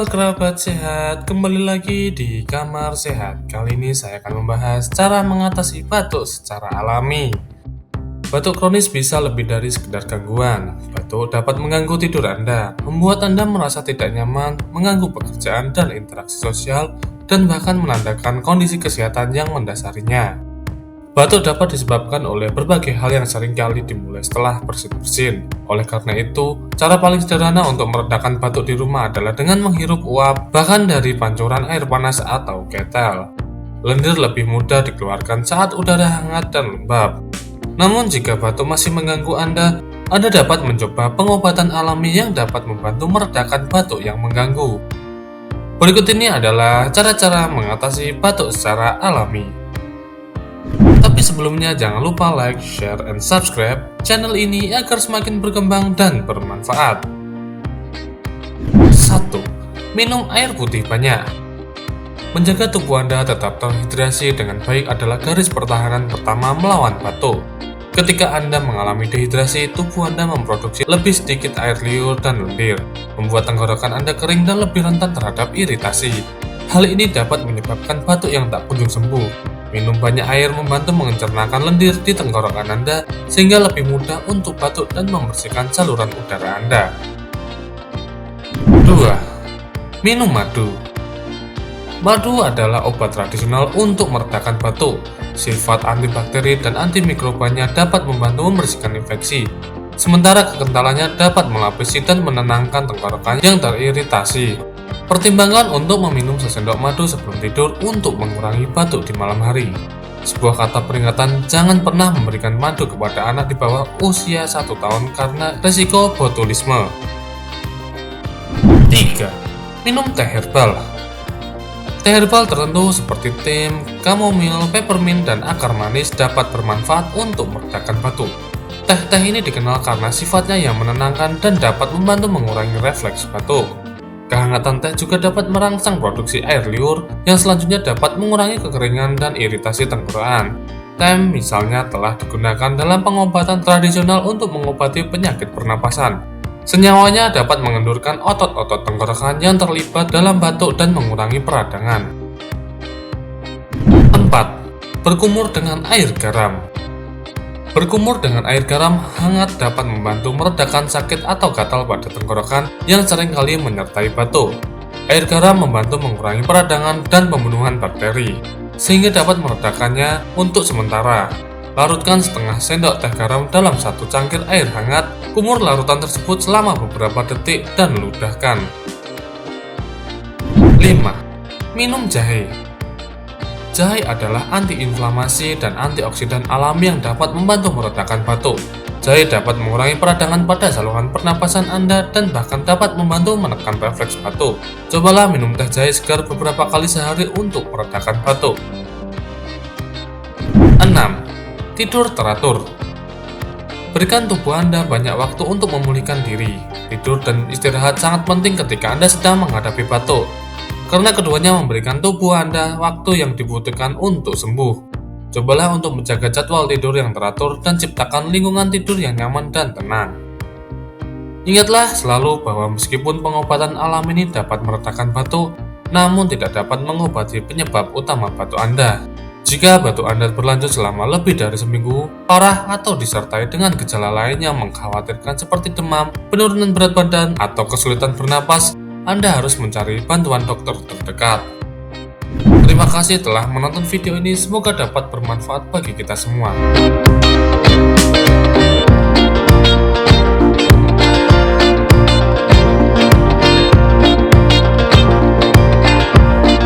Halo kerabat sehat, kembali lagi di Kamar Sehat. Kali ini saya akan membahas cara mengatasi batuk secara alami. Batuk kronis bisa lebih dari sekedar gangguan. Batuk dapat mengganggu tidur Anda, membuat Anda merasa tidak nyaman, mengganggu pekerjaan dan interaksi sosial, dan bahkan menandakan kondisi kesehatan yang mendasarinya. Batuk dapat disebabkan oleh berbagai hal yang seringkali dimulai setelah bersin-bersin. Oleh karena itu, cara paling sederhana untuk meredakan batuk di rumah adalah dengan menghirup uap, bahkan dari pancuran air panas atau ketel. Lendir lebih mudah dikeluarkan saat udara hangat dan lembab. Namun jika batuk masih mengganggu Anda dapat mencoba pengobatan alami yang dapat membantu meredakan batuk yang mengganggu. Berikut ini adalah cara-cara mengatasi batuk secara alami. Tapi sebelumnya jangan lupa like, share, and subscribe channel ini agar semakin berkembang dan bermanfaat. 1. Minum air putih banyak. Menjaga tubuh Anda tetap terhidrasi dengan baik adalah garis pertahanan pertama melawan batuk. Ketika Anda mengalami dehidrasi, tubuh Anda memproduksi lebih sedikit air liur dan lendir, membuat tenggorokan Anda kering dan lebih rentan terhadap iritasi. Hal ini dapat menyebabkan batuk yang tak kunjung sembuh. Minum banyak air membantu mencernakan lendir di tenggorokan Anda sehingga lebih mudah untuk batuk dan membersihkan saluran udara Anda. 2. Minum madu. Madu adalah obat tradisional untuk meredakan batuk. Sifat antibakteri dan antimikrobanya dapat membantu membersihkan infeksi, sementara kekentalannya dapat melapisi dan menenangkan tenggorokan yang teriritasi. Pertimbangkan untuk meminum sesendok madu sebelum tidur untuk mengurangi batuk di malam hari. Sebuah kata peringatan, jangan pernah memberikan madu kepada anak di bawah usia 1 tahun karena risiko botulisme. 3. Minum teh herbal. Teh herbal tertentu seperti tim, chamomile, peppermint, dan akar manis dapat bermanfaat untuk meredakan batuk. Teh-teh ini dikenal karena sifatnya yang menenangkan dan dapat membantu mengurangi refleks batuk. Kehangatan teh juga dapat merangsang produksi air liur yang selanjutnya dapat mengurangi kekeringan dan iritasi tenggorokan. Teh misalnya telah digunakan dalam pengobatan tradisional untuk mengobati penyakit pernapasan. Senyawanya dapat mengendurkan otot-otot tenggorokan yang terlibat dalam batuk dan mengurangi peradangan. 4. Berkumur dengan air garam. Berkumur dengan air garam hangat dapat membantu meredakan sakit atau gatal pada tenggorokan yang seringkali menyertai batuk. Air garam membantu mengurangi peradangan dan pembunuhan bakteri, sehingga dapat meredakannya untuk sementara. Larutkan setengah sendok teh garam dalam 1 cangkir air hangat, kumur larutan tersebut selama beberapa detik dan ludahkan. 5. Minum jahe. Jahe adalah antiinflamasi dan antioksidan alami yang dapat membantu meredakan batuk. Jahe dapat mengurangi peradangan pada saluran pernapasan Anda dan bahkan dapat membantu menekan refleks batuk. Cobalah minum teh jahe segar beberapa kali sehari untuk meredakan batuk. 6. Tidur teratur. Berikan tubuh Anda banyak waktu untuk memulihkan diri. Tidur dan istirahat sangat penting ketika Anda sedang menghadapi batuk, karena keduanya memberikan tubuh Anda waktu yang dibutuhkan untuk sembuh. Cobalah untuk menjaga jadwal tidur yang teratur dan ciptakan lingkungan tidur yang nyaman dan tenang. Ingatlah selalu bahwa meskipun pengobatan alam ini dapat meredakan batuk, namun tidak dapat mengobati penyebab utama batuk Anda. Jika batuk Anda berlanjut selama lebih dari seminggu, parah atau disertai dengan gejala lain yang mengkhawatirkan seperti demam, penurunan berat badan, atau kesulitan bernapas, Anda harus mencari bantuan dokter terdekat. Terima kasih telah menonton video ini, semoga dapat bermanfaat bagi kita semua.